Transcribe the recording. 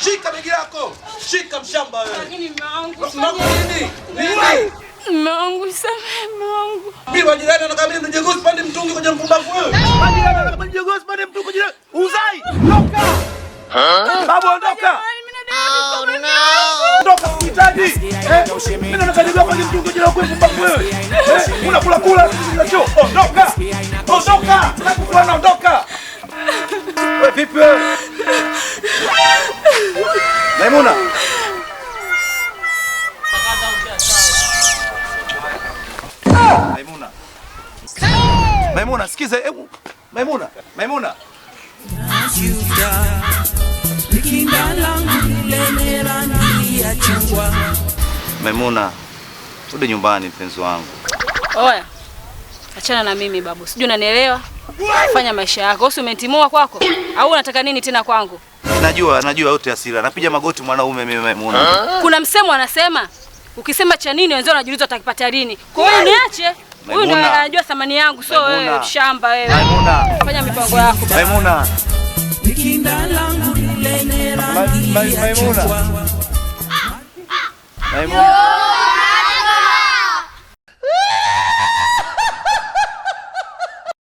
Shika begi lako. Shika mshamba wewe. Lakini mwanangu. Nini? Nini? Mwanangu samehe mwanangu. Mimi wajirani anakamili mjegosi pande mtungi kwa mpumbavu wewe. Wajirani anakamili mjegosi pande mtungi kwa uzai. Toka. Babu ondoka. Ondoka unahitaji. Mimi nakajigwa pande mtungi kwa mpumbavu wewe. Unakula kula cho. Ondoka. Ondoka. Nakukula ondoka. Wewe vipi wewe? Maimuna. Maimuna. Maimuna, sikiza hebu. Maimuna. Maimuna. Maimuna. Rudi nyumbani mpenzi wangu. Oya. Achana na mimi babu. Sijui unanielewa? Fanya maisha yako. Usi umetimua kwako? Au unataka nini tena kwangu? Najua yote asila. Napiga magoti mwanaume mimi Maimuna. Kuna msemo anasema, ukisema cha nini wenzao wanajiuliza utakipata lini. Kwa hiyo niache. Huyu ndiye anajua thamani yangu, sio wewe shamba wewe. Maimuna. Fanya mipango yako baba. Maimuna. Maimuna. Maimuna.